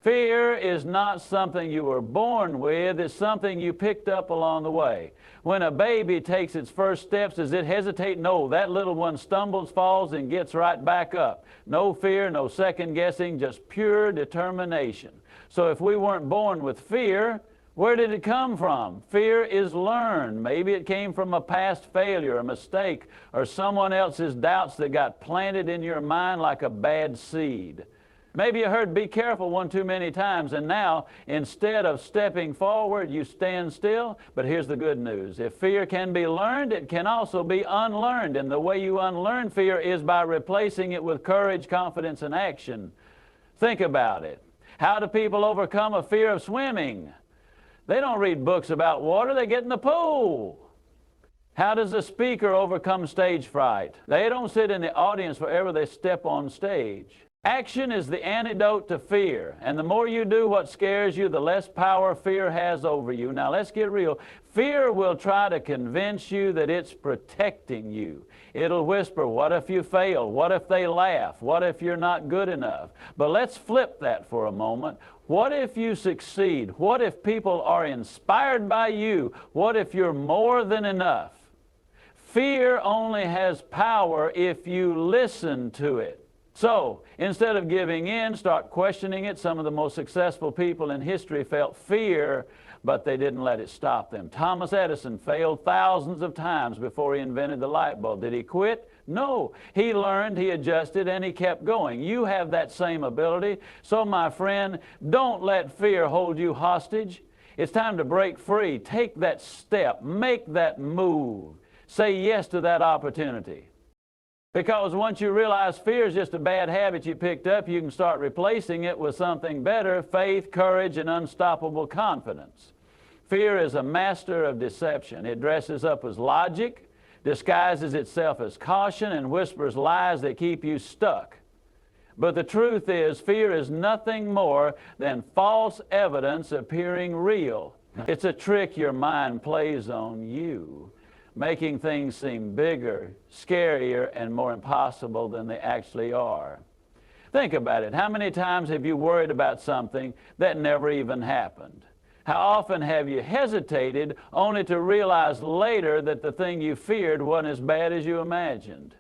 Fear is not something you were born with, it's something you picked up along the way. When a baby takes its first steps, does it hesitate? No, that little one stumbles, falls, and gets right back up. No fear, no second guessing, just pure determination. So if we weren't born with fear, where did it come from? Fear is learned. Maybe it came from a past failure, a mistake, or someone else's doubts that got planted in your mind like a bad seed. Maybe you heard "be careful" one too many times, and now instead of stepping forward, you stand still. But here's the good news. If fear can be learned, it can also be unlearned. And the way you unlearn fear is by replacing it with courage, confidence, and action. Think about it. How do people overcome a fear of swimming? They don't read books about water, they get in the pool. How does a speaker overcome stage fright? They don't sit in the audience wherever they step on stage. Action is the antidote to fear, and the more you do what scares you, the less power fear has over you. Now let's get real. Fear will try to convince you that it's protecting you. It'll whisper, what if you fail? What if they laugh? What if you're not good enough? But let's flip that for a moment. What if you succeed? What if people are inspired by you? What if you're more than enough? Fear only has power if you listen to it. So, instead of giving in, start questioning it. Some of the most successful people in history felt fear, but they didn't let it stop them. Thomas Edison failed thousands of times before he invented the light bulb. Did he quit? No. He learned, he adjusted, and he kept going. You have that same ability. So, my friend, don't let fear hold you hostage. It's time to break free. Take that step. Make that move. Say yes to that opportunity. Because once you realize fear is just a bad habit you picked up, you can start replacing it with something better: faith, courage, and unstoppable confidence. Fear is a master of deception. It dresses up as logic, disguises itself as caution, and whispers lies that keep you stuck. But the truth is, fear is nothing more than false evidence appearing real. It's a trick your mind plays on you, making things seem bigger, scarier, and more impossible than they actually are. Think about it. How many times have you worried about something that never even happened? How often have you hesitated only to realize later that the thing you feared wasn't as bad as you imagined?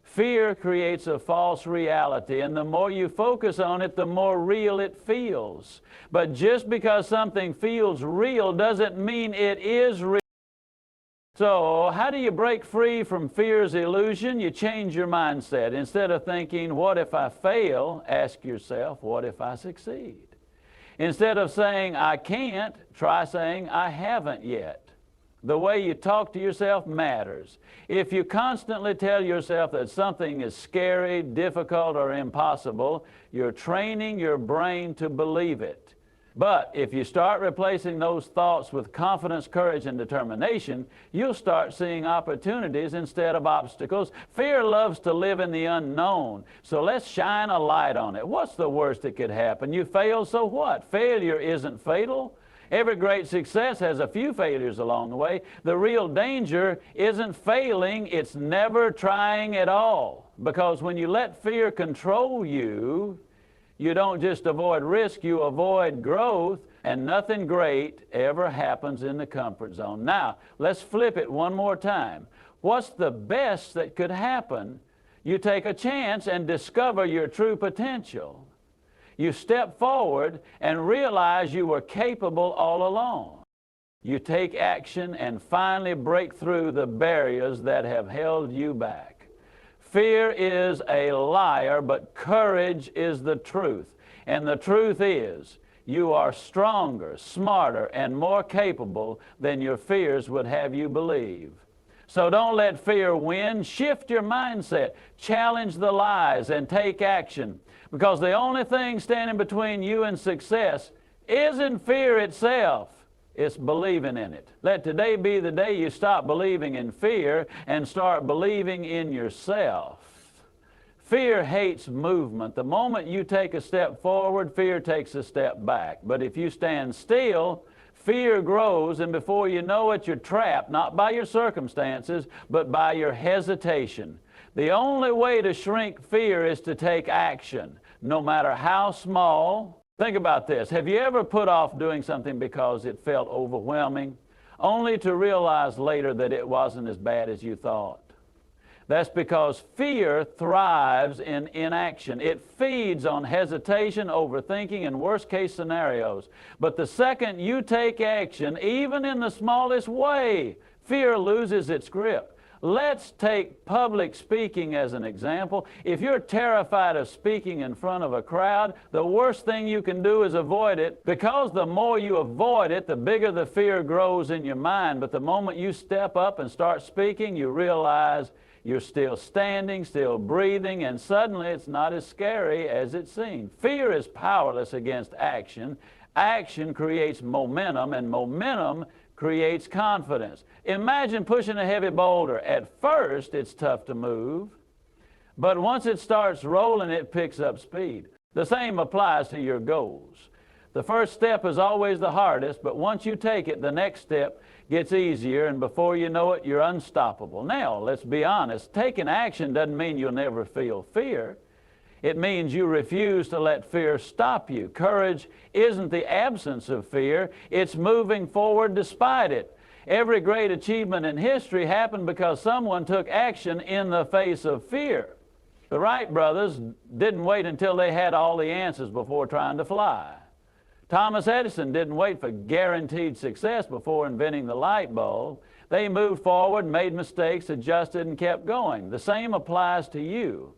Fear creates a false reality, and the more you focus on it, the more real it feels. But just because something feels real doesn't mean it is real. So, how do you break free from fear's illusion? You change your mindset. Instead of thinking, what if I fail? Ask yourself, what if I succeed? Instead of saying, I can't, try saying, I haven't yet. The way you talk to yourself matters. If you constantly tell yourself that something is scary, difficult, or impossible, you're training your brain to believe it. But if you start replacing those thoughts with confidence, courage, and determination, you'll start seeing opportunities instead of obstacles. Fear loves to live in the unknown, so let's shine a light on it. What's the worst that could happen? You fail, so what? Failure isn't fatal. Every great success has a few failures along the way. The real danger isn't failing, it's never trying at all. Because when you let fear control you, you don't just avoid risk, you avoid growth, and nothing great ever happens in the comfort zone. Now, let's flip it one more time. What's the best that could happen? You take a chance and discover your true potential. You step forward and realize you were capable all along. You take action and finally break through the barriers that have held you back. Fear is a liar, but courage is the truth. And the truth is, you are stronger, smarter, and more capable than your fears would have you believe. So don't let fear win. Shift your mindset, challenge the lies, and take action. Because the only thing standing between you and success isn't fear itself. It's believing in it. Let today be the day you stop believing in fear and start believing in yourself. Fear hates movement. The moment you take a step forward, fear takes a step back. But if you stand still, fear grows, and before you know it, you're trapped, not by your circumstances, but by your hesitation. The only way to shrink fear is to take action, no matter how small. Think about this. Have you ever put off doing something because it felt overwhelming, only to realize later that it wasn't as bad as you thought? That's because fear thrives in inaction. It feeds on hesitation, overthinking, and worst-case scenarios. But the second you take action, even in the smallest way, fear loses its grip. Let's take public speaking as an example. If you're terrified of speaking in front of a crowd, the worst thing you can do is avoid it, because the more you avoid it, the bigger the fear grows in your mind. But the moment you step up and start speaking, you realize you're still standing, still breathing, and suddenly it's not as scary as it seemed. Fear is powerless against action. Action creates momentum, and momentum creates confidence. Imagine pushing a heavy boulder. At first, it's tough to move, but once it starts rolling, it picks up speed. The same applies to your goals. The first step is always the hardest, but once you take it, the next step gets easier, and before you know it, you're unstoppable. Now, let's be honest. Taking action doesn't mean you'll never feel fear. It means you refuse to let fear stop you. Courage isn't the absence of fear. It's moving forward despite it. Every great achievement in history happened because someone took action in the face of fear. The Wright brothers didn't wait until they had all the answers before trying to fly. Thomas Edison didn't wait for guaranteed success before inventing the light bulb. They moved forward, made mistakes, adjusted, and kept going. The same applies to you.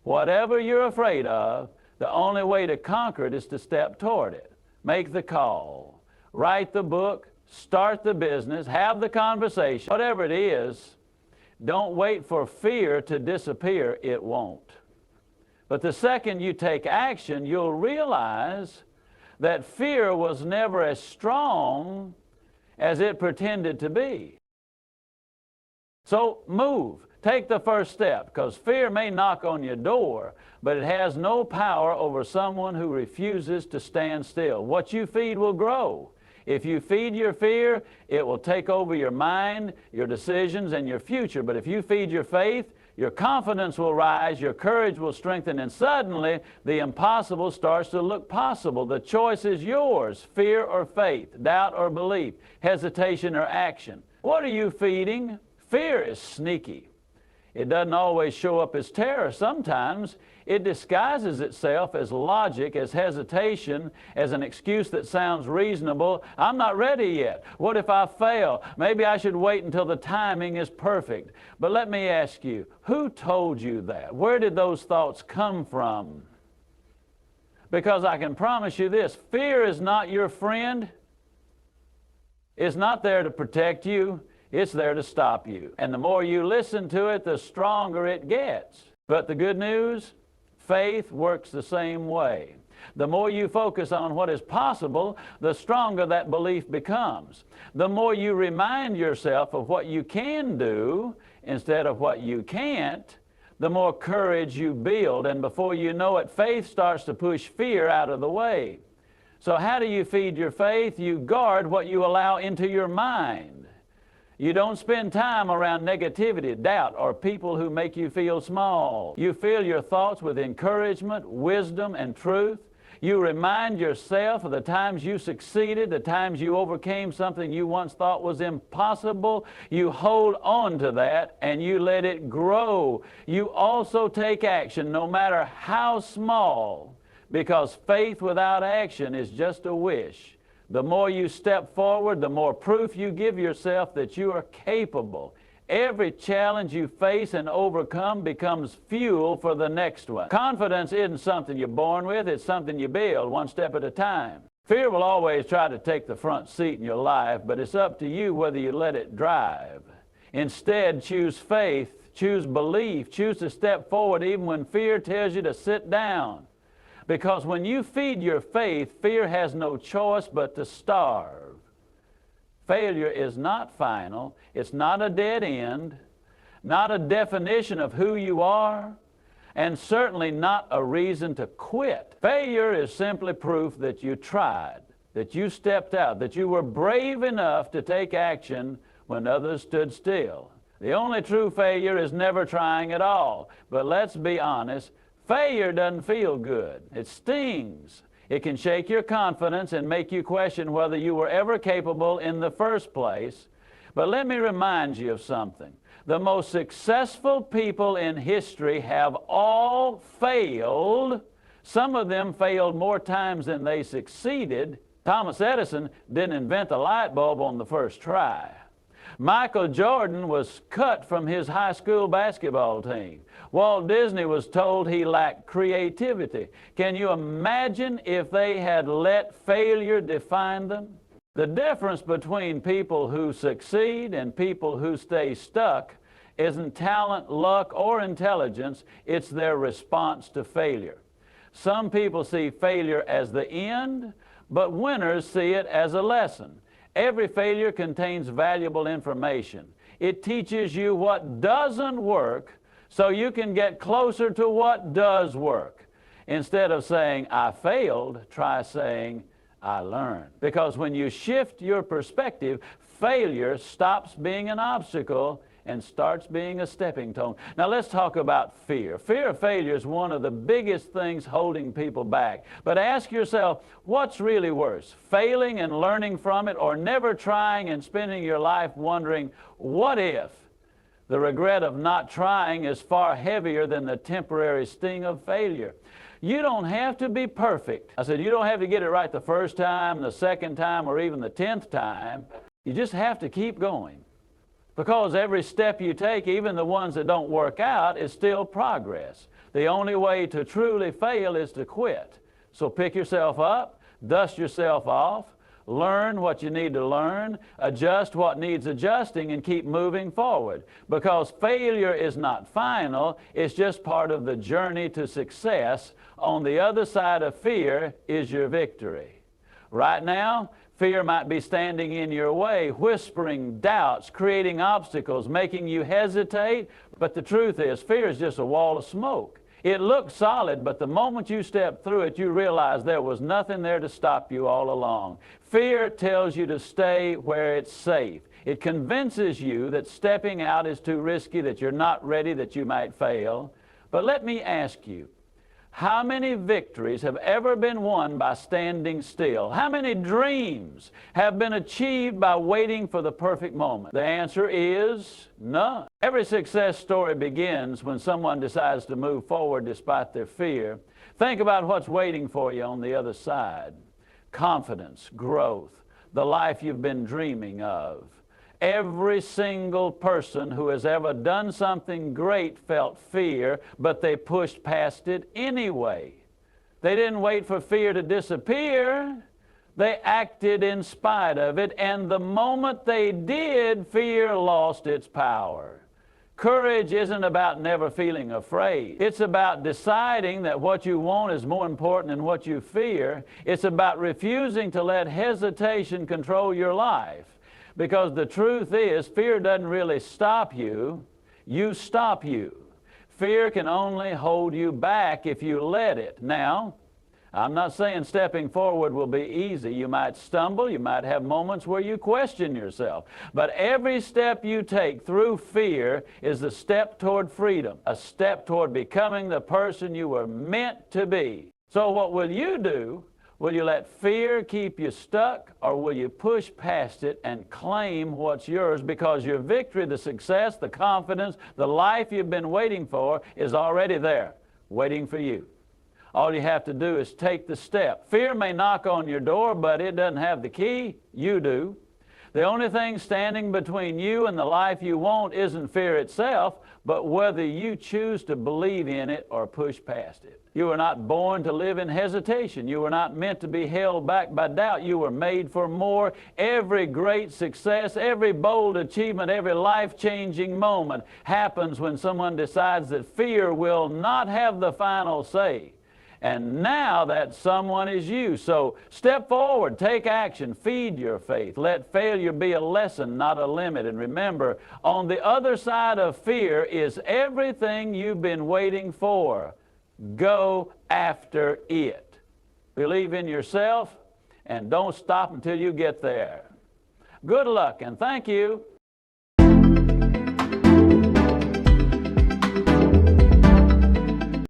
Whatever you're afraid of, the only way to conquer it is to step toward it. Make the call, write the book, start the business, have the conversation. Whatever it is, don't wait for fear to disappear. It won't. But the second you take action, you'll realize that fear was never as strong as it pretended to be. So move. Take the first step, because fear may knock on your door, but it has no power over someone who refuses to stand still. What you feed will grow. If you feed your fear, it will take over your mind, your decisions, and your future. But if you feed your faith, your confidence will rise, your courage will strengthen, and suddenly the impossible starts to look possible. The choice is yours: fear or faith, doubt or belief, hesitation or action. What are you feeding? Fear is sneaky. It doesn't always show up as terror. Sometimes it disguises itself as logic, as hesitation, as an excuse that sounds reasonable. I'm not ready yet. What if I fail? Maybe I should wait until the timing is perfect. But let me ask you, who told you that? Where did those thoughts come from? Because I can promise you this: fear is not your friend. It's not there to protect you. It's there to stop you. And the more you listen to it, the stronger it gets. But the good news, faith works the same way. The more you focus on what is possible, the stronger that belief becomes. The more you remind yourself of what you can do instead of what you can't, the more courage you build. And before you know it, faith starts to push fear out of the way. So how do you feed your faith? You guard what you allow into your mind. You don't spend time around negativity, doubt, or people who make you feel small. You fill your thoughts with encouragement, wisdom, and truth. You remind yourself of the times you succeeded, the times you overcame something you once thought was impossible. You hold on to that and you let it grow. You also take action, no matter how small, because faith without action is just a wish. The more you step forward, the more proof you give yourself that you are capable. Every challenge you face and overcome becomes fuel for the next one. Confidence isn't something you're born with, it's something you build one step at a time. Fear will always try to take the front seat in your life, but it's up to you whether you let it drive. Instead, choose faith, choose belief, choose to step forward even when fear tells you to sit down. Because when you feed your faith, fear has no choice but to starve. Failure is not final. It's not a dead end, not a definition of who you are, and certainly not a reason to quit. Failure is simply proof that you tried, that you stepped out, that you were brave enough to take action when others stood still. The only true failure is never trying at all. But let's be honest, failure doesn't feel good. It stings. It can shake your confidence and make you question whether you were ever capable in the first place. But let me remind you of something. The most successful people in history have all failed. Some of them failed more times than they succeeded. Thomas Edison didn't invent the light bulb on the first try. Michael Jordan was cut from his high school basketball team. Walt Disney was told he lacked creativity. Can you imagine if they had let failure define them? The difference between people who succeed and people who stay stuck isn't talent, luck, or intelligence. It's their response to failure. Some people see failure as the end, but winners see it as a lesson. Every failure contains valuable information. It teaches you what doesn't work so you can get closer to what does work. Instead of saying, I failed, try saying, I learned. Because when you shift your perspective, failure stops being an obstacle and starts being a stepping stone. Now let's talk about fear. Fear of failure is one of the biggest things holding people back. But ask yourself, what's really worse? Failing and learning from it, or never trying and spending your life wondering, what if? The regret of not trying is far heavier than the temporary sting of failure. You don't have to be perfect. I said, you don't have to get it right the first time, the second time, or even the 10th time. You just have to keep going. Because every step you take, even the ones that don't work out, is still progress. The only way to truly fail is to quit. So pick yourself up, dust yourself off, learn what you need to learn, adjust what needs adjusting, and keep moving forward. Because failure is not final, it's just part of the journey to success. On the other side of fear is your victory. Right now, fear might be standing in your way, whispering doubts, creating obstacles, making you hesitate. But the truth is, fear is just a wall of smoke. It looks solid, but the moment you step through it, you realize there was nothing there to stop you all along. Fear tells you to stay where it's safe. It convinces you that stepping out is too risky, that you're not ready, that you might fail. But let me ask you, how many victories have ever been won by standing still? How many dreams have been achieved by waiting for the perfect moment? The answer is none. Every success story begins when someone decides to move forward despite their fear. Think about what's waiting for you on the other side. Confidence, growth, the life you've been dreaming of. Every single person who has ever done something great felt fear, but they pushed past it anyway. They didn't wait for fear to disappear. They acted in spite of it, and the moment they did, fear lost its power. Courage isn't about never feeling afraid. It's about deciding that what you want is more important than what you fear. It's about refusing to let hesitation control your life. Because the truth is, fear doesn't really stop you, you stop you. Fear can only hold you back if you let it. Now, I'm not saying stepping forward will be easy. You might stumble, you might have moments where you question yourself. But every step you take through fear is a step toward freedom, a step toward becoming the person you were meant to be. So what will you do? Will you let fear keep you stuck, or will you push past it and claim what's yours? Because your victory, the success, the confidence, the life you've been waiting for is already there, waiting for you. All you have to do is take the step. Fear may knock on your door, but it doesn't have the key. You do. The only thing standing between you and the life you want isn't fear itself, but whether you choose to believe in it or push past it. You were not born to live in hesitation. You were not meant to be held back by doubt. You were made for more. Every great success, every bold achievement, every life-changing moment happens when someone decides that fear will not have the final say. And now that someone is you. So step forward, take action, feed your faith. Let failure be a lesson, not a limit. And remember, on the other side of fear is everything you've been waiting for. Go after it. Believe in yourself and don't stop until you get there. Good luck and thank you.